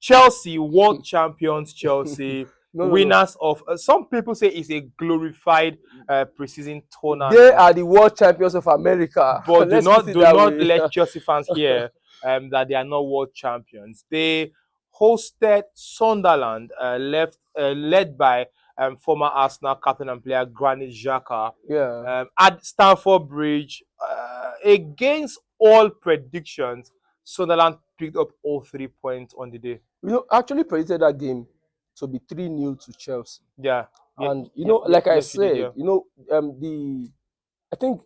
Chelsea, world champions, Chelsea. No. Winners of some people say it's a glorified preseason tournament. They are the world champions of America. But do not way. let Chelsea fans hear that they are not world champions. They hosted Sunderland, led by former Arsenal captain and player Granit Xhaka, at Stamford Bridge. Against all predictions, Sunderland picked up all 3 points on the day. Actually predicted that game to be 3-0 to Chelsea. Yeah. And like I said, I think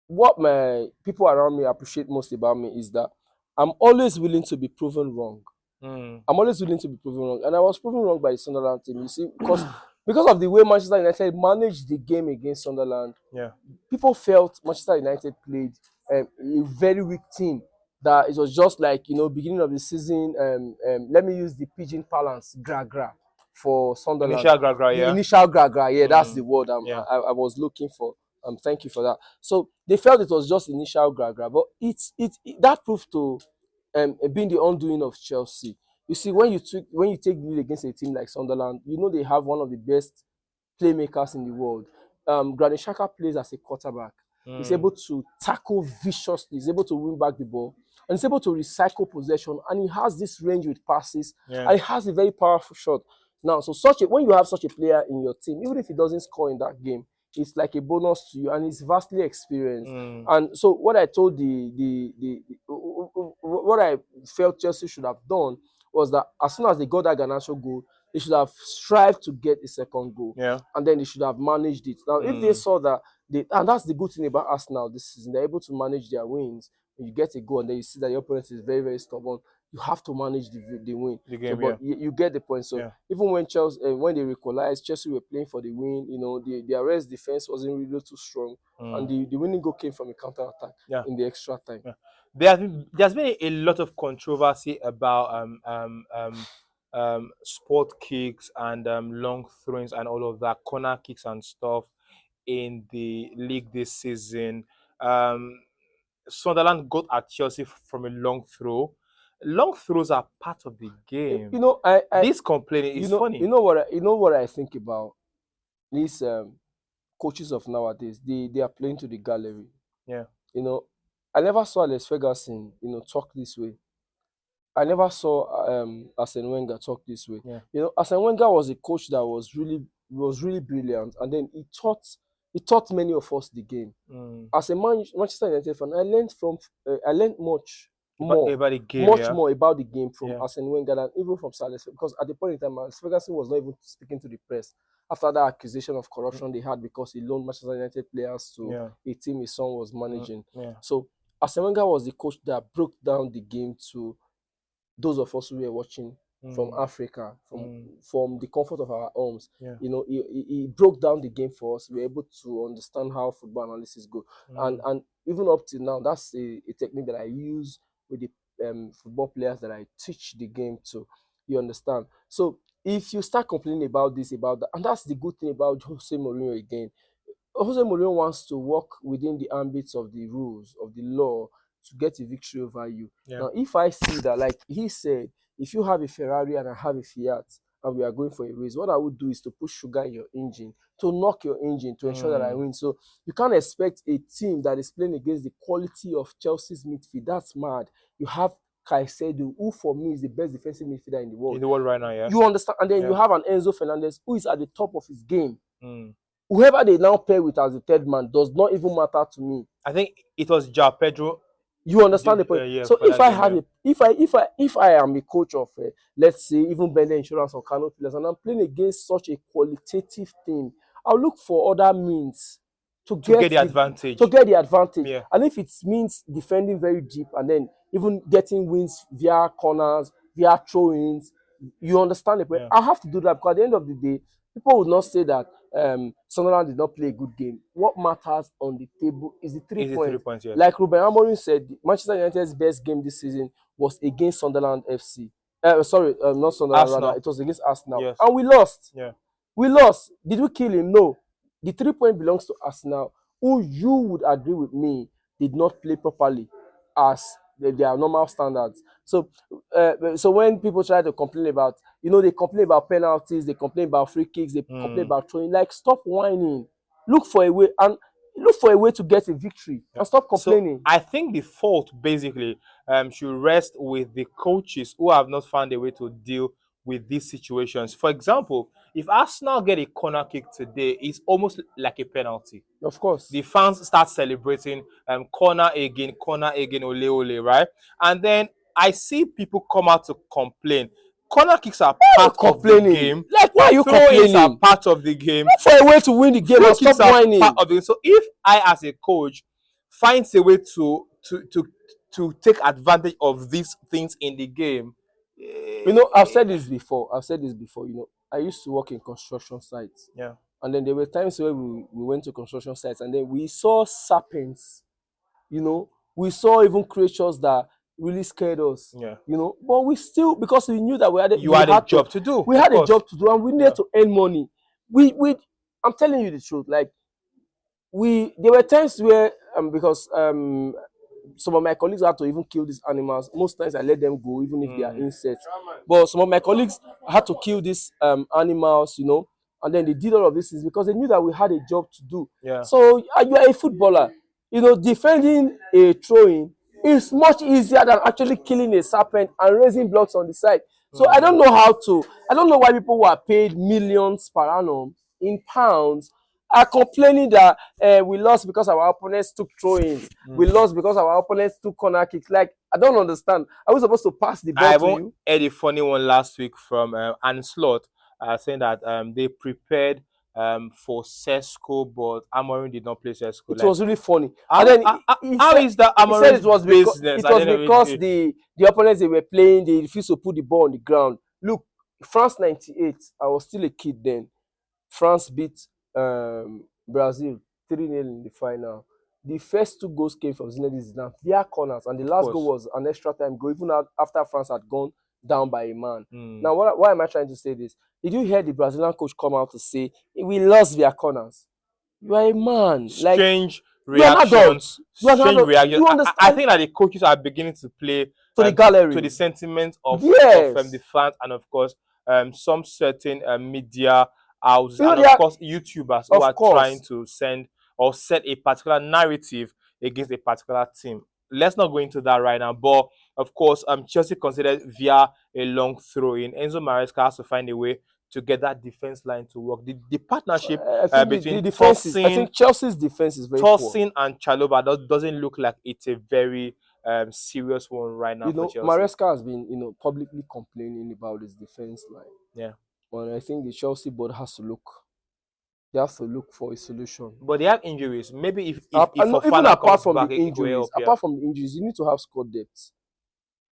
what my people around me appreciate most about me is that I'm always willing to be proven wrong. I'm always willing to be proven wrong. And I was proven wrong by the Sunderland team. You see, because of the way Manchester United managed the game against Sunderland, people felt Manchester United played a very weak team. That it was just like, beginning of the season, let me use the pigeon parlance, gra-gra, for Sunderland. Initial gra-gra, yeah. Initial gra-gra, that's the word I was looking for. Thank you for that. So they felt it was just initial gra-gra, but that proved to being the undoing of Chelsea. You see, when you take the lead against a team like Sunderland, they have one of the best playmakers in the world. Granit Xhaka plays as a quarterback. He's able to tackle viciously. He's able to win back the ball. And he's able to recycle possession. And he has this range with passes. And he has a very powerful shot. Now, so when you have such a player in your team, even if he doesn't score in that game, it's like a bonus to you, and he's vastly experienced. And so what I told what I felt Chelsea should have done was that as soon as they got that Garnacho goal, they should have strived to get a second goal. And then they should have managed it. Now, if they saw that, and that's the good thing about Arsenal this season, they're able to manage their wins. When you get a goal and then you see that your opponent is very, very stubborn, you have to manage the win. The game, but you get the point. So even when Chelsea, when they equalized, Chelsea were playing for the win. Their rest defense wasn't really too strong, and the winning goal came from a counter attack in the extra time. There's been a lot of controversy about sport kicks and long throws and all of that, corner kicks and stuff in the league this season. Sunderland got at Chelsea from a long throw. Long throws are part of the game. This complaining is funny. You know what I think about these coaches of nowadays. They are playing to the gallery. I never saw Alex Ferguson talk this way. I never saw Arsene Wenger talk this way. Arsene Wenger was a coach that was really brilliant, and then he taught many of us the game. As a Manchester United fan, I learned much more about the game from Arsene Wenger than even from Sir Alex, because at the point in time, Alex Ferguson was not even speaking to the press after that accusation of corruption they had because he loaned Manchester United players to a team his son was managing. So Arsene Wenger was the coach that broke down the game to those of us who were watching from Africa, from the comfort of our homes. He broke down the game for us. We were able to understand how football analysis go. And even up to now, that's a technique that I use with the football players that I teach the game to. You understand? So if you start complaining about this, about that, and that's the good thing about Jose Mourinho again. Jose Mourinho wants to work within the ambits of the rules, of the law, to get a victory over you. Now, if I see that, like he said, if you have a Ferrari and I have a Fiat and we are going for a race, what I would do is to put sugar in your engine, to knock your engine, to ensure that I win. So you can't expect a team that is playing against the quality of Chelsea's midfield. That's mad. You have Caicedo, who for me is the best defensive midfielder in the world. In the world right now, You understand? And then you have an Enzo Fernandez, who is at the top of his game. Whoever they now pair with as the third man does not even matter to me. I think it was João Pedro. You understand the point? So if I have if I am a coach of let's say even Bender Insurance or Kano Pillars, and I'm playing against such a qualitative team, I'll look for other means to get the advantage. And if it means defending very deep and then even getting wins via corners, via throw-ins, you understand the point? I have to do that because at the end of the day, people would not say that Sunderland did not play a good game. What matters on the table is the 3 points. Like Ruben Amorim said, Manchester United's best game this season was against Sunderland FC. Not Sunderland, rather. It was against Arsenal. And we lost. We lost. Did we kill him? No. The 3 point belongs to Arsenal, who you would agree with me did not play properly as their normal standards. So when people try to complain about, they complain about penalties, they complain about free kicks, they complain about throwing. Like, stop whining, look for a way to get a victory, and stop complaining. So I think the fault basically should rest with the coaches who have not found a way to deal with these situations. For example, if Arsenal get a corner kick today, it's almost like a penalty. Of course. The fans start celebrating corner again, ole ole, right? And then I see people come out to complain. Corner kicks are part of the game. Like, why are you Throw-ins complaining? are part of the game. Look for a way to win the game and stop whining. Part of it. So if I, as a coach, finds a way to take advantage of these things in the game, I've said this before. I used to work in construction sites. Yeah. And then there were times where we went to construction sites, and then we saw serpents. We saw even creatures that really scared us. Yeah. But we still, because we knew that we had a job to do. We had a job to do, and we needed to earn money. I'm telling you the truth. Like, there were times where because some of my colleagues had to even kill these animals. Most times I let them go, even if they are insects. But some of my colleagues had to kill these animals, and then they did all of this is because they knew that we had a job to do. Yeah. So you are a footballer. Defending a throw-in is much easier than actually killing a serpent and raising blocks on the side. So I don't know why people who are paid millions per annum in pounds are complaining that we lost because our opponents took throw-ins. We lost because our opponents took corner kicks. Like, I don't understand. Are we supposed to pass the ball to you? I heard a funny one last week from Anslot saying that they prepared for Sesko, but Amorim did not play Sesko. It was really funny. And then how is that Amorim's said it was business? Because the opponents they were playing, they refused to put the ball on the ground. Look, France 98, I was still a kid then. France beat Brazil 3-0 in the final. The first 2 goals came from Zinedine Zidane via corners, and the last goal was an extra time goal, even after France had gone down by a man. Now, why am I trying to say this? Did you hear the Brazilian coach come out to say, we lost via corners? You are a man. Strange reactions. Strange reactions. I think that the coaches are beginning to play to the gallery, to the sentiment of the fans, and of course some certain media houses, and of course YouTubers who are trying to send or set a particular narrative against a particular team. Let's not go into that right now, but of course Chelsea considered via a long throw-in. Enzo Maresca has to find a way to get that defense line to work. The partnership between Tosin, I think Chelsea's defense is very Tosin and Chalobah doesn't look like it's a very serious one right now for Chelsea. Maresca has been publicly complaining about his defense line. Yeah. But I think the Chelsea board has to look. They have to look for a solution. But they have injuries. Maybe if even apart from the injuries, you need to have squad depth.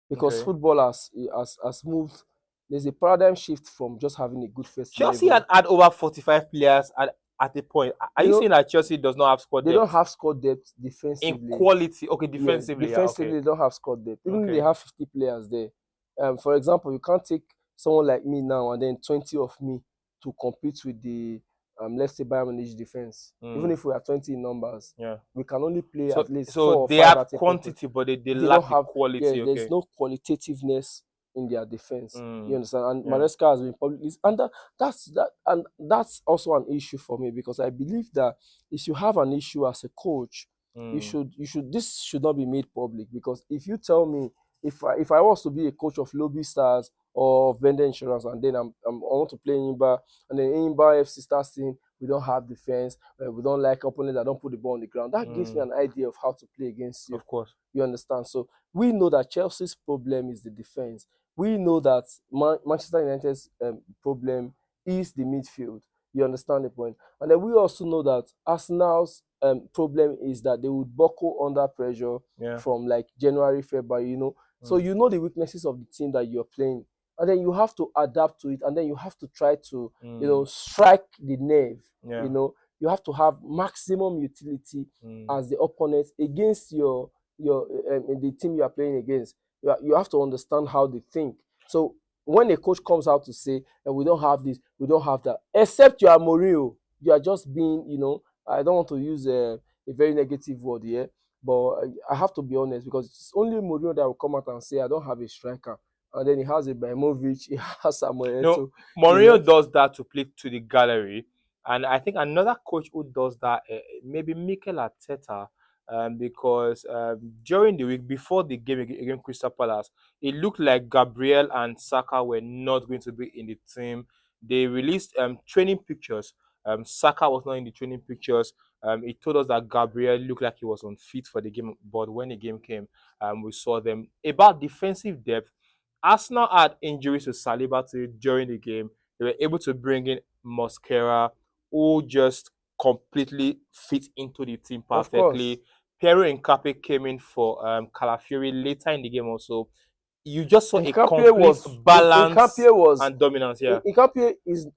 Because football has moved. There's a paradigm shift from just having a good first. Chelsea had over 45 players at a point. Are you saying that Chelsea does not have squad depth? They don't have squad depth defensively. In quality, okay, defensively. Yeah, defensively, they don't have squad depth. Even if they have 50 players there. For example, you can't take someone like me now and then 20 of me to compete with the let's say Bayern Munich defense. Even if we are 20 in numbers, we can only play at least 4 or 5. So they have quantity, but they lack the quality. There's no qualitativeness in their defense. You understand? And Maresca has been publicly, and that's also an issue for me, because I believe that if you have an issue as a coach, this should not be made public. Because if you tell me, if I was to be a coach of Lobby Stars or Vendor Insurance, and then I want to play Imba, and then Imba FC starts saying we don't have defense, we don't like opponents that don't put the ball on the ground, that gives me an idea of how to play against you. Of course. You understand? So we know that Chelsea's problem is the defense. We know that Manchester United's problem is the midfield. You understand the point? And then we also know that Arsenal's problem is that they would buckle under pressure from like January, February, So you know the weaknesses of the team that you're playing. And then you have to adapt to it. And then you have to try to, strike the nerve. You have to have maximum utility as the opponent against the team you are playing against. You have to understand how they think. So when a coach comes out to say, we don't have this, we don't have that, except you are Mourinho, you are just being, I don't want to use a very negative word here, But I have to be honest because it's only Mourinho that will come out and say I don't have a striker, and then he has Ibrahimovic, he has Samuel No, Eto'o, you Mourinho know. does that to play to the gallery, and I think another coach who does that, maybe Mikel Arteta, because during the week before the game against Crystal Palace, it looked like Gabriel and Saka were not going to be in the team. They released training pictures. Saka was not in the training pictures. It told us that Gabriel looked like he was unfit for the game, but when the game came, we saw them. About defensive depth, Arsenal had injuries to Saliba during the game. They were able to bring in Mosquera, who just completely fit into the team Of course, perfectly. Pero Nkape came in for Calafiori later in the game also. You just saw a Nkapie complete was balance and dominance, yeah, Nkapie is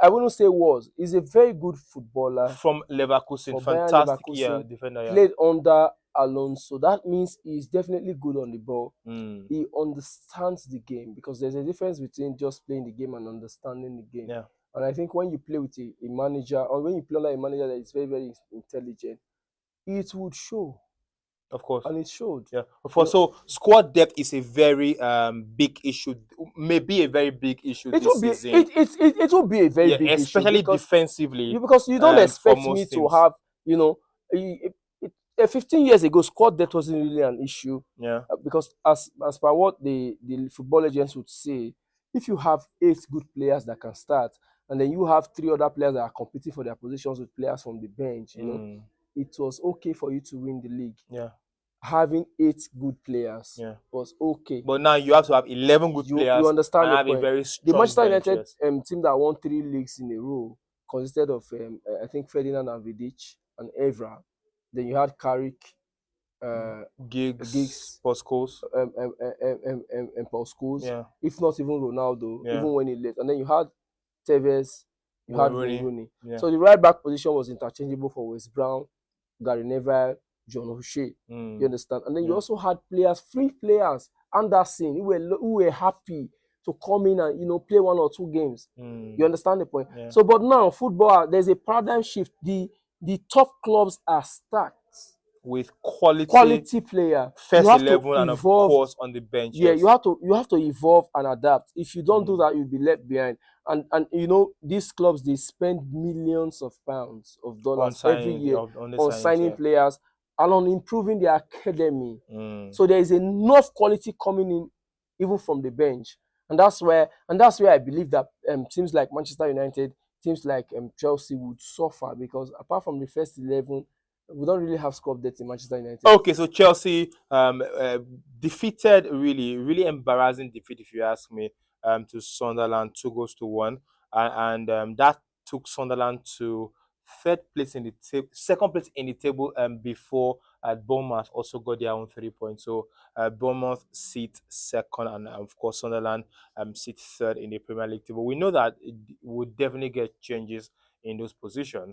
I wouldn't say was, he's a very good footballer from Leverkusen. for Bayern Fantastic, yeah, Leverkusen, defender, yeah. played under Alonso. That means he's definitely good on the ball. Mm, He understands the game because there's a difference between just playing the game and understanding the game. yeah, And I think when you play with a manager, or when you play under a manager that is very, very intelligent, it would show. of course. And it showed. Yeah. You For know, so squad depth is a very big issue, maybe a very big issue it this will be season. it will be a very Yeah, big issue especially because defensively, you don't for expect me most to teams. have, you know, 15 years ago, squad depth wasn't really an issue Yeah. because as per what the football legends would say, if you have 8 good players that can start and then you have 3 other players that are competing for their positions with players from the bench, Mm, it was okay for you to win the league. yeah. Having 8 good players Yeah. was okay. But now you have to have 11 good You players understand and the have a point. very The strong Manchester bench. United Yes. team that won 3 leagues in a row consisted of I think Ferdinand and Vidic and Evra. Then you had Carrick, uh, Gigs, Giggs, Postcodes. and Paul Scholes, Yeah. if not even Ronaldo, Yeah. even when he left. And then you had Tevez, you had Wayne Rooney. Rooney. Yeah. So the right back position was interchangeable for West Brown, Gary Neville, John O'Shea. You understand? And then you Yeah. also had players, free players, Anderson, who were happy to come in and play 1 or 2 games. You understand the point? Yeah. So, but now football, there's a paradigm shift. The top clubs are stacked. With quality Player. You first have to 11 and of evolve. course on the bench. Yeah, Yes. you have to evolve and adapt. If you don't do that, you'll be left behind. And these clubs, they spend millions of pounds of On dollars every signing year on the on signing. signing Yeah. players and on improving their academy. Mm. So there is enough quality coming in even from the bench. And that's where I believe that teams like Manchester United, teams like Chelsea would suffer because apart from the first 11, we don't really have squad depth in Manchester United. Okay, so Chelsea defeated, really embarrassing defeat if you ask me, to Sunderland 2 goals to 1, and that took Sunderland to third place in the second place in the table, before Bournemouth also got their own 3 points. So Bournemouth sit second, and of course Sunderland sit third in the Premier League table. We know that it would definitely get changes in those positions.